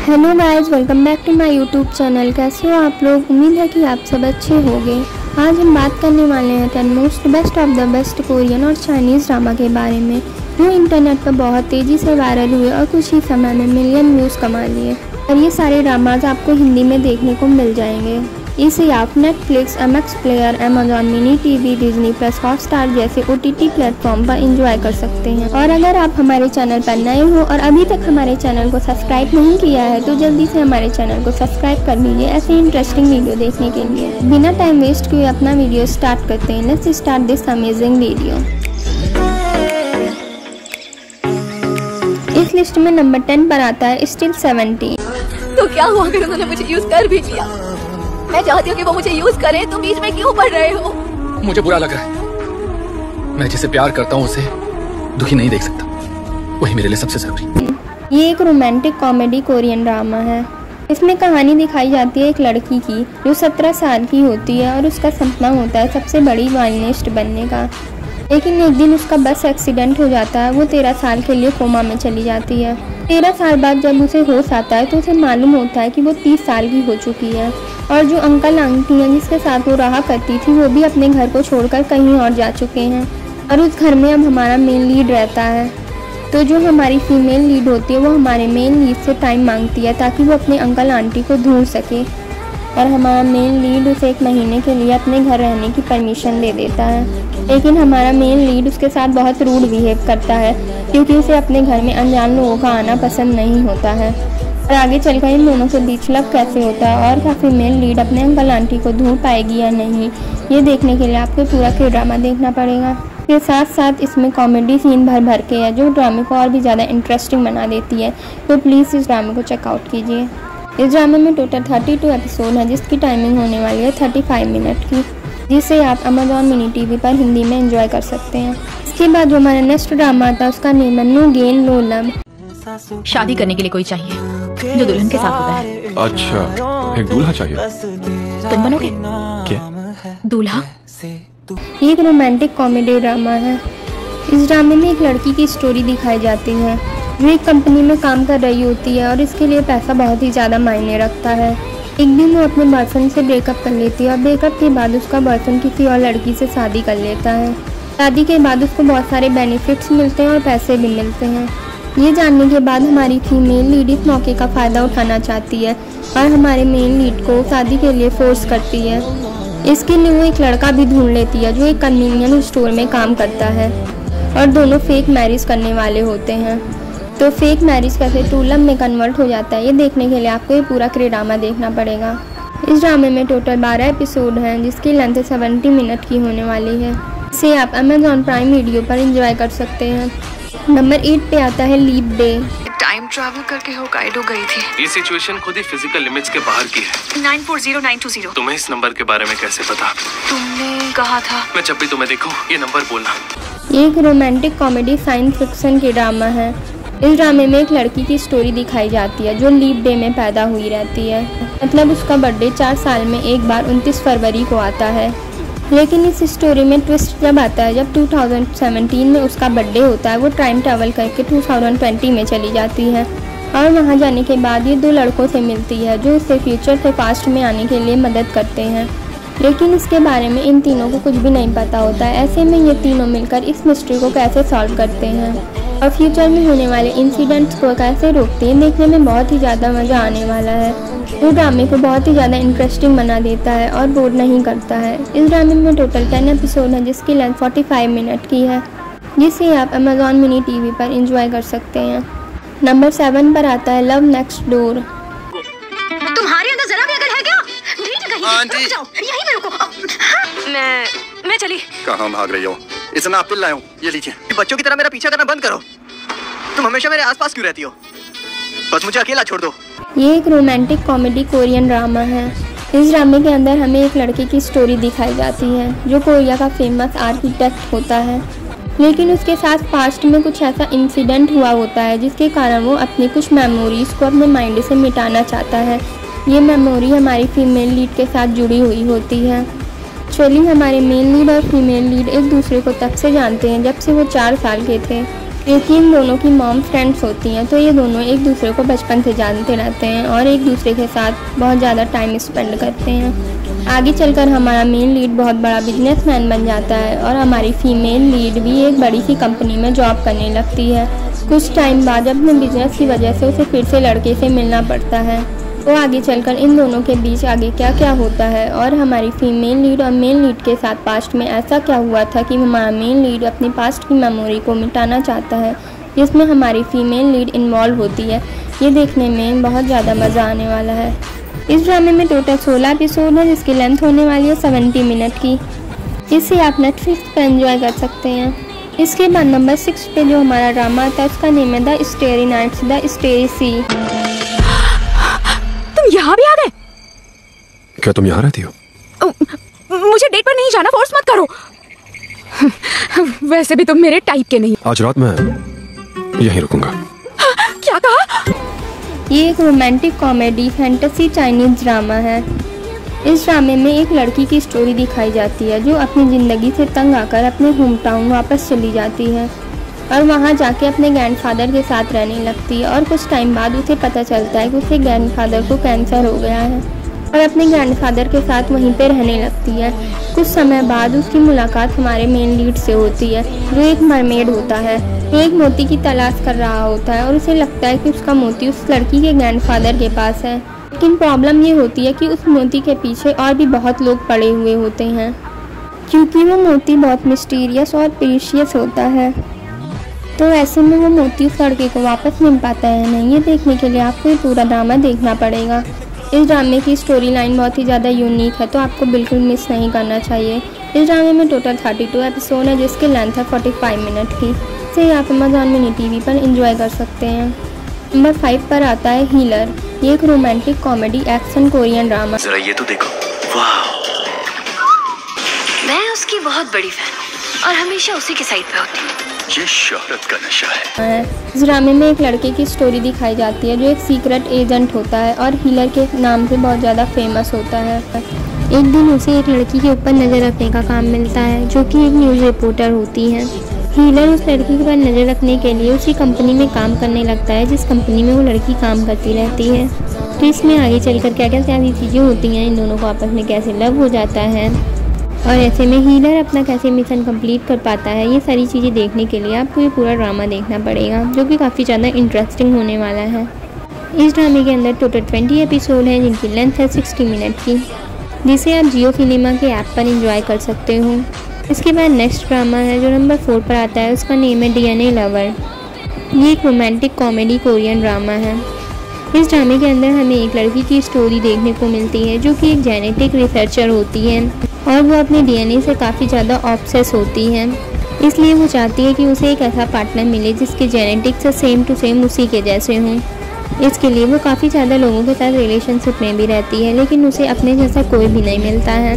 Hello guys, welcome back to my YouTube channel. कैसे हो आप लोग? उम्मीद है कि आप सब अच्छे होंगे। आज हम बात करने वाले हैं 10 most best of the best Korean और चाइनीज़ ड्रामा के बारे में, जो इंटरनेट पर बहुत तेज़ी से वायरल हुए और कुछ ही समय में मिलियन व्यूज़ कमा लिए। और ये सारे ड्रामाज आपको हिंदी में देखने को मिल जाएंगे। इसे आप Netflix, MX player, Amazon mini TV, Disney plus, Hotstar जैसे OTT प्लेटफॉर्म पर एंजॉय कर सकते हैं। और अगर आप हमारे चैनल पर नए हो और अभी तक हमारे चैनल को सब्सक्राइब नहीं किया है तो जल्दी से हमारे चैनल को सब्सक्राइब कर लीजिए ऐसे इंटरेस्टिंग वीडियो देखने के लिए। बिना टाइम वेस्ट किए अपना वीडियो स्टार्ट करते हैं। Let's start this amazing video. इस लिस्ट में नंबर 10 पर आता है स्टिल 17। तो क्या हुआ अगर उन्होंने मुझे यूज कर भी लिया? मैं चाहती हूँ कि वो मुझे यूज करे, तो बीच में क्यों पड़ रहे हो? मुझे बुरा लग रहा है। मैं जिसे प्यार करता हूँ उसे दुखी नहीं देख सकता। वही मेरे लिए सबसे जरूरी। ये एक रोमांटिक कॉमेडी कोरियन ड्रामा है। इसमें कहानी दिखाई जाती है एक लड़की की जो 17 साल की होती है और उसका सपना होता है सबसे बड़ी वायलिनिस्ट बनने का। लेकिन एक दिन उसका बस एक्सीडेंट हो जाता है। वो 13 साल के लिए कोमा में चली जाती है। 13 साल बाद जब उसे होश आता है तो उसे मालूम होता है कि वो 30 साल की हो चुकी है और जो अंकल आंटी हैं जिसके साथ वो रहा करती थी वो भी अपने घर को छोड़कर कहीं और जा चुके हैं। और उस घर में अब हमारा मेन लीड रहता है। तो जो हमारी फीमेल लीड होती है वो हमारे मेन लीड से टाइम मांगती है ताकि वो अपने अंकल आंटी को ढूंढ सके। और हमारा मेन लीड उसे 1 महीने के लिए अपने घर रहने की परमिशन दे देता है। लेकिन हमारा मेन लीड उसके साथ बहुत रूड बिहेव करता है क्योंकि उसे अपने घर में अनजान लोगों का आना पसंद नहीं होता है। और आगे चलकर इन दोनों के बीच लव कैसे होता है और क्या फीमेल लीड अपने अंकल आंटी को ढूंढ पाएगी या नहीं, ये देखने के लिए आपको पूरा के ड्रामा देखना पड़ेगा। के साथ साथ इसमें कॉमेडी सीन भर भर के है जो ड्रामे को और भी ज़्यादा इंटरेस्टिंग बना देती है। तो प्लीज़ इस ड्रामे को चेकआउट कीजिए। इस ड्रामे में टोटल 32 एपिसोड है जिसकी टाइमिंग होने वाली है 35 मिनट की, जिसे आप अमेजॉन मिनी टीवी पर हिंदी में एंजॉय कर सकते हैं। इसके बाद जो हमारा नेक्स्ट ड्रामा आता है उसका नेम है नो गेन नो लव। शादी करने के लिए कोई चाहिए जो दुल्हन के साथ होता है। अच्छा, एक दूल्हा चाहिए। तुम बनोगे क्या दूल्हा? ये एक रोमांटिक कॉमेडी ड्रामा है। इस ड्रामे में एक लड़की की स्टोरी दिखाई जाती है जो एक कंपनी में काम कर रही होती है और इसके लिए पैसा बहुत ही ज़्यादा मायने रखता है। एक दिन वो अपने बॉयफ्रेंड से ब्रेकअप कर लेती है और ब्रेकअप के बाद उसका बॉयफ्रेंड किसी और लड़की से शादी कर लेता है। शादी के बाद उसको बहुत सारे बेनिफिट्स मिलते हैं और पैसे भी मिलते हैं। ये जानने के बाद हमारी फीमेल लीड इस मौके का फ़ायदा उठाना चाहती है और हमारे मेन लीड को शादी के लिए फोर्स करती है। इसके लिए वो एक लड़का भी ढूंढ लेती है जो एक कन्वीनियंस स्टोर में काम करता है और दोनों फेक मैरिज करने वाले होते हैं। तो फेक मैरिज कैसे ट्रू लव में कन्वर्ट हो जाता है ये देखने के लिए आपको ये पूरा ड्रामा देखना पड़ेगा। इस ड्रामे में टोटल 12 एपिसोड हैं जिसकी लेंथ 70 मिनट की होने वाली है। इसे आप अमेजॉन प्राइम वीडियो पर एंजॉय कर सकते हैं। नंबर 8 पे आता है लीप डे। टाइम ट्रैवल करके होकाइडो गई थी। ये सिचुएशन खुद ही फिजिकल लिमिट्स के बाहर की है। 940920। तुम्हें इस नंबर के बारे में कैसे पता? तुमने कहा था। मैं जब भी तुम्हें देखूं ये नंबर बोलना। ये एक रोमांटिक कॉमेडी साइंस फिक्शन की ड्रामा है। इस ड्रामे में एक लड़की की स्टोरी दिखाई जाती है जो लीप डे में पैदा हुई रहती है। मतलब उसका बर्थडे 4 साल में एक बार 29 फरवरी को आता है। लेकिन इस स्टोरी में ट्विस्ट जब आता है जब 2017 में उसका बर्थडे होता है। वो टाइम ट्रैवल करके 2020 में चली जाती है और वहाँ जाने के बाद ये 2 लड़कों से मिलती है जो इससे फ्यूचर से पास्ट में आने के लिए मदद करते हैं। लेकिन इसके बारे में इन तीनों को कुछ भी नहीं पता होता है। ऐसे में ये तीनों मिलकर इस मिस्ट्री को कैसे सॉल्व करते हैं और फ्यूचर में होने वाले इंसिडेंट्स को कैसे रोकते हैं, देखने में बहुत ही ज़्यादा मज़ा आने वाला है। वो ड्रामे को बहुत ही ज़्यादा इंटरेस्टिंग बना देता है और बोर नहीं करता है। इस ड्रामे में टोटल 10 एपिसोड है जिसकी लेंथ 45 मिनट की है, जिसे आप अमेजॉन मिनी टीवी पर एंजॉय कर सकते हैं। नंबर 7 पर आता है लव नेक्स्ट डोर। तुम्हारे अंदर जरा भी अगर है क्या? आंटी जाओ, यहीं पे रुको। मैं चली। कहाँ भाग रही हो? इतना एप्पल लाया हूँ, ये लीजिए। बच्चों की तरह मेरा पीछा करना बंद करो। तुम हमेशा मेरे आसपास क्यों रहती हो? बस मुझे अकेला छोड़ दो। ये एक रोमांटिक कॉमेडी कोरियन ड्रामा है। इस ड्रामे के अंदर हमें एक लड़के की स्टोरी दिखाई जाती है जो कोरिया का फेमस आर्किटेक्ट होता है। लेकिन उसके साथ पास्ट में कुछ ऐसा इंसिडेंट हुआ होता है जिसके कारण वो अपनी कुछ मेमोरीज़ को अपने माइंड से मिटाना चाहता है। ये मेमोरी हमारी फीमेल लीड के साथ जुड़ी हुई होती है। एक्चुअली हमारे मेन लीड और फीमेल लीड एक दूसरे को तब से जानते हैं जब से वो 4 साल के थे। क्योंकि इन दोनों की मॉम फ्रेंड्स होती हैं, तो ये दोनों एक दूसरे को बचपन से जानते रहते हैं और एक दूसरे के साथ बहुत ज़्यादा टाइम स्पेंड करते हैं। आगे चलकर हमारा मेन लीड बहुत बड़ा बिजनेसमैन बन जाता है और हमारी फीमेल लीड भी एक बड़ी सी कंपनी में जॉब करने लगती है। कुछ टाइम बाद अपने बिजनेस की वजह से उसे फिर से लड़के से मिलना पड़ता है। तो आगे चलकर इन दोनों के बीच आगे क्या क्या होता है और हमारी फीमेल लीड और मेल लीड के साथ पास्ट में ऐसा क्या हुआ था कि हमारा मेल लीड अपनी पास्ट की मेमोरी को मिटाना चाहता है, जिसमें हमारी फीमेल लीड इन्वॉल्व होती है, ये देखने में बहुत ज़्यादा मज़ा आने वाला है। इस ड्रामे में टोटल 16 एपिसोड है, जिसकी लेंथ होने वाली है 70 मिनट की। इसे आप नेटफ्लिक्स पर एंजॉय कर सकते हैं। इसके बाद नंबर 6 पे जो हमारा ड्रामा आता है उसका नेम है the starry nights the starry sea. यहाँ भी आ गए? क्या तुम यहाँ रहती हो? मुझे डेट पर नहीं जाना, फोर्स मत करो। वैसे भी तुम मेरे टाइप के नहीं। आज रात मैं यहीं रुकूंगा। क्या कहा? ये एक romantic comedy fantasy Chinese drama है। इस ड्रामे में एक लड़की की स्टोरी दिखाई जाती है जो अपनी ज़िंदगी से तंग आकर अपने होम टाउन वापस चली जाती है और वहाँ जाके अपने ग्रैंडफादर के साथ रहने लगती है। और कुछ टाइम बाद उसे पता चलता है कि उसके ग्रैंडफादर को कैंसर हो गया है और अपने ग्रैंडफादर के साथ वहीं पे रहने लगती है। कुछ समय बाद उसकी मुलाकात हमारे मेन लीड से होती है, जो एक मरमेड होता है, जो एक मोती की तलाश कर रहा होता है और उसे लगता है कि उसका मोती उस लड़की के ग्रैंडफादर के पास है। लेकिन प्रॉब्लम ये होती है कि उस मोती के पीछे और भी बहुत लोग पड़े हुए होते हैं, क्योंकि वो मोती बहुत मिस्टीरियस और प्रीशियस होता है। तो ऐसे में वो मोती उस लड़के को वापस मिल पाता है नहीं, ये देखने के लिए आपको ये पूरा ड्रामा देखना पड़ेगा। इस ड्रामे की स्टोरी लाइन बहुत ही ज़्यादा यूनिक है, तो आपको बिल्कुल मिस नहीं करना चाहिए। इस ड्रामे में टोटल 32 एपिसोड है, जिसकी लेंथ है 45 मिनट की। इसे आप अमेज़ॉन मिनी टीवी पर एंजॉय कर सकते हैं। नंबर 5 पर आता है हीलर। ये एक romantic comedy action Korean drama. जरा ये तो देखो, वाह! मैं उसकी बहुत बड़ी फैन हूँ और हमेशा उसी के साइड पे होती हूँ। ये शोहरत का नशा है। इस ड्रामे में एक लड़के की स्टोरी दिखाई जाती है जो एक सीक्रेट एजेंट होता है और हीलर के नाम से बहुत ज़्यादा फेमस होता है। एक दिन उसे एक लड़की के ऊपर नज़र रखने का काम मिलता है, जो कि एक न्यूज़ रिपोर्टर होती है। हीलर उस लड़की पर नज़र रखने के लिए उसी कंपनी में काम करने लगता है जिस कंपनी में वो लड़की काम करती रहती है। तो इसमें आगे चलकर क्या क्या सारी चीज़ें होती हैं, इन दोनों को आपस में कैसे लव हो जाता है और ऐसे में हीलर अपना कैसे मिशन कंप्लीट कर पाता है, ये सारी चीज़ें देखने के लिए आपको ये पूरा ड्रामा देखना पड़ेगा, जो कि काफ़ी ज़्यादा इंटरेस्टिंग होने वाला है। इस ड्रामे के अंदर टोटल 20 एपिसोड हैं, जिनकी लेंथ है 60 मिनट की, जिसे आप जियो सिनेमा के ऐप पर एंजॉय कर सकते हो। इसके बाद नेक्स्ट ड्रामा है जो नंबर 4 पर आता है, उसका नेम है DNA लवर। ये एक रोमांटिक कॉमेडी कोरियन ड्रामा है। इस ड्रामे के अंदर हमें एक लड़की की स्टोरी देखने को मिलती है जो कि एक जेनेटिक रिसर्चर होती है और वो अपने DNA से काफ़ी ज़्यादा ऑब्सेस होती है। इसलिए वो चाहती है कि उसे एक ऐसा पार्टनर मिले जिसके जेनेटिक्स से सेम टू सेम उसी के जैसे हों। इसके लिए वो काफ़ी ज़्यादा लोगों के साथ रिलेशनशिप में भी रहती है, लेकिन उसे अपने जैसा कोई भी नहीं मिलता है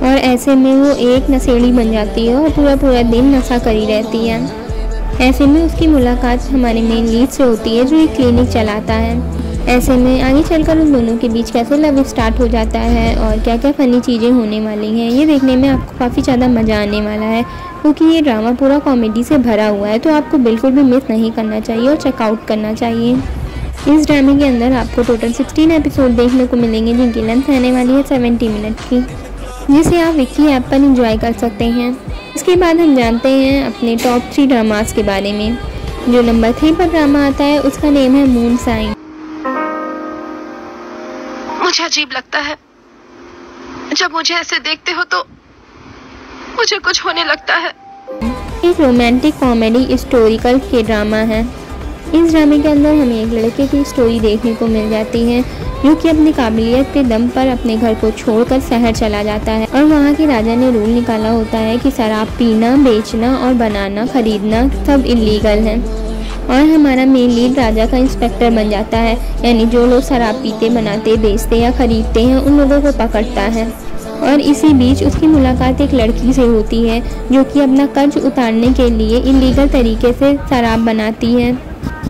और ऐसे में वो एक नशेड़ी बन जाती है और पूरा दिन नशा करी रहती है। ऐसे में उसकी मुलाकात हमारे मेन लीड से होती है जो एक क्लिनिक चलाता है। ऐसे में आगे चलकर उन दोनों के बीच कैसे लव स्टार्ट हो जाता है और क्या क्या फ़नी चीज़ें होने वाली हैं, ये देखने में आपको काफ़ी ज़्यादा मज़ा आने वाला है, क्योंकि ये ड्रामा पूरा कॉमेडी से भरा हुआ है। तो आपको बिल्कुल भी मिस नहीं करना चाहिए और चेकआउट करना चाहिए। इस ड्रामे के अंदर आपको टोटल 16 एपिसोड देखने को मिलेंगे, जिनकी लेंथ रहने वाली है 70 मिनट की, जिसे आप विकी ऐप पर एंजॉय कर सकते हैं। इसके बाद हम जानते हैं अपने टॉप 3 ड्रामास के बारे में। जो नंबर 3 पर ड्रामा आता है उसका नेम है मून साइन। मुझे अजीब लगता है, जब मुझे ऐसे देखते हो तो मुझे कुछ होने लगता है। एक रोमांटिक कॉमेडी हिस्टोरिकल के ड्रामा है। इस ड्रामे के अंदर हमें एक लड़के की स्टोरी देखने को मिल जाती है जो कि अपनी काबिलियत के दम पर अपने घर को छोड़कर शहर चला जाता है और वहाँ के राजा ने रूल निकाला होता है कि शराब पीना, बेचना और बनाना, खरीदना सब इलीगल है। और हमारा मेन लीड राजा का इंस्पेक्टर बन जाता है, यानी जो लोग शराब पीते, बनाते, बेचते या खरीदते हैं उन लोगों को पकड़ता है। और इसी बीच उसकी मुलाकात एक लड़की से होती है जो कि अपना कर्ज उतारने के लिए इलीगल तरीके से शराब बनाती है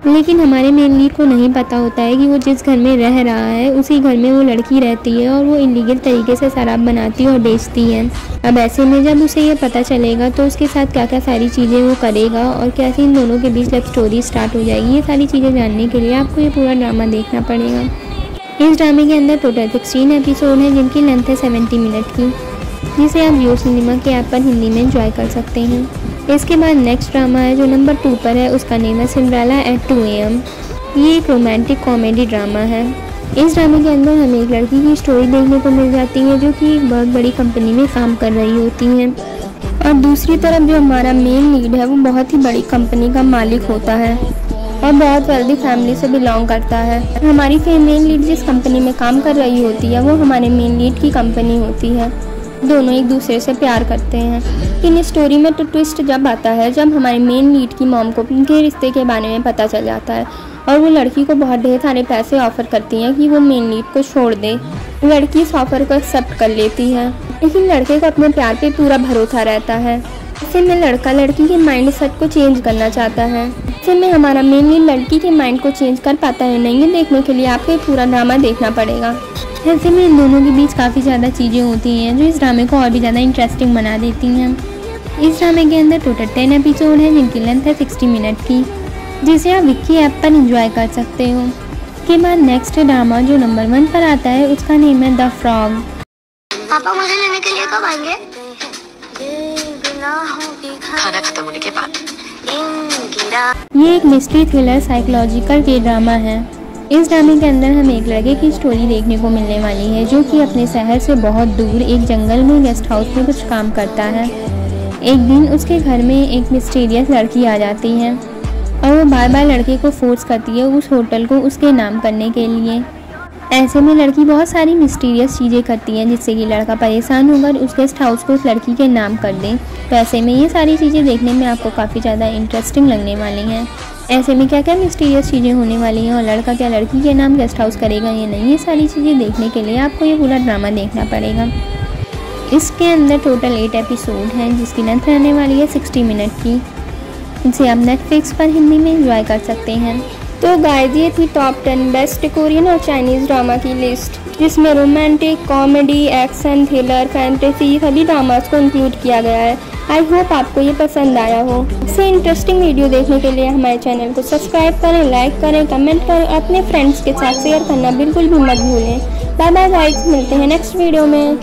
लेकिन हमारे मेन लीड को नहीं पता होता है कि वो जिस घर में रह रहा है उसी घर में वो लड़की रहती है और वो इलीगल तरीके से शराब बनाती और बेचती है। अब ऐसे में जब उसे ये पता चलेगा तो उसके साथ क्या क्या सारी चीज़ें वो करेगा और कैसे इन दोनों के बीच लव स्टोरी स्टार्ट हो जाएगी, ये सारी चीज़ें जानने के लिए आपको ये पूरा ड्रामा देखना पड़ेगा। इस ड्रामे के अंदर टोटल 16 एपिसोड हैं जिनकी लेंथ है 70 मिनट की, जिसे आप जियो सिनेमा के ऐप पर हिंदी में एंजॉय कर सकते हैं। इसके बाद नेक्स्ट ड्रामा है जो नंबर 2 पर है, उसका नेम है सिंड्रेला एट 2 AM। ये एक रोमांटिक कॉमेडी ड्रामा है। इस ड्रामे के अंदर हमें एक लड़की की स्टोरी देखने को मिल जाती है जो कि एक बहुत बड़ी कंपनी में काम कर रही होती है और दूसरी तरफ जो हमारा मेन लीड है वो बहुत ही बड़ी कंपनी का मालिक होता है और बहुत वेल्दी फैमिली से बिलोंग करता है। हमारी मेन लीड जिस कंपनी में काम कर रही होती है वो हमारे मेन लीड की कंपनी होती है। दोनों एक दूसरे से प्यार करते हैं। लेकिन इस स्टोरी में तो ट्विस्ट जब आता है जब हमारे मेन लीड की मॉम को उनके रिश्ते के बारे में पता चल जाता है और वो लड़की को बहुत ढेर सारे पैसे ऑफर करती हैं कि वो मेन लीड को छोड़ दे। लड़की इस ऑफर को एक्सेप्ट कर लेती है, लेकिन लड़के को अपने प्यार पे पूरा भरोसा रहता है। ऐसे में लड़का लड़की के माइंड सेट को चेंज करना चाहता है। ऐसे में हमारा मेन लीड लड़की के माइंड को चेंज कर पाता है नहीं, ये देखने के लिए आपको पूरा ड्रामा देखना पड़ेगा। ऐसे में इन दोनों के बीच काफ़ी ज़्यादा चीज़ें होती हैं जो इस ड्रामे को और भी ज़्यादा इंटरेस्टिंग बना देती हैं। इस ड्रामे के अंदर टोटल 10 एपिसोड हैं जिनकी लेंथ है 60 मिनट की, जिसे आप विक्की ऐप पर एंजॉय कर सकते हो। इसके बाद नेक्स्ट ड्रामा जो नंबर 1 पर आता है उसका नेम है द फ्रॉग। पापा मुझे लेने के लिए कब आएंगे? खाना खत्म होने के बाद। ये एक मिस्ट्री थ्रिलर साइकोलॉजिकल के ड्रामा है। इस ड्रामे के अंदर हमें एक लड़के की स्टोरी देखने को मिलने वाली है जो कि अपने शहर से बहुत दूर एक जंगल में गेस्ट हाउस में कुछ काम करता है। एक दिन उसके घर में एक मिस्टीरियस लड़की आ जाती है और वो बार बार लड़के को फोर्स करती है उस होटल को उसके नाम करने के लिए। ऐसे में लड़की बहुत सारी मिस्टीरियस चीज़ें करती है जिससे कि लड़का परेशान होकर उस गेस्ट हाउस को उस लड़की के नाम कर दे। तो ऐसे में ये सारी चीज़ें देखने में आपको काफ़ी ज़्यादा इंटरेस्टिंग लगने वाली हैं। ऐसे में क्या क्या मिस्टीरियस चीज़ें होने वाली हैं और लड़का क्या लड़की के नाम गेस्ट हाउस करेगा या नहीं, ये सारी चीज़ें देखने के लिए आपको ये पूरा ड्रामा देखना पड़ेगा। इसके अंदर टोटल 8 एपिसोड हैं जिसकी लेंथ रहने वाली है 60 मिनट की, इसे आप नेटफ्लिक्स पर हिंदी में एंजॉय कर सकते हैं। तो गाइस ये थी टॉप 10 बेस्ट कोरियन और चाइनीज़ ड्रामा की लिस्ट, जिसमें romantic, comedy, action, thriller, fantasy सभी ड्रामास को इंक्लूड किया गया है। आई होप आपको ये पसंद आया हो। इससे इंटरेस्टिंग वीडियो देखने के लिए हमारे चैनल को सब्सक्राइब करें, लाइक करें, कमेंट करें, अपने फ्रेंड्स के साथ शेयर करना बिल्कुल भी मत भूलें। बाय बाय गाइस, मिलते हैं नेक्स्ट वीडियो में।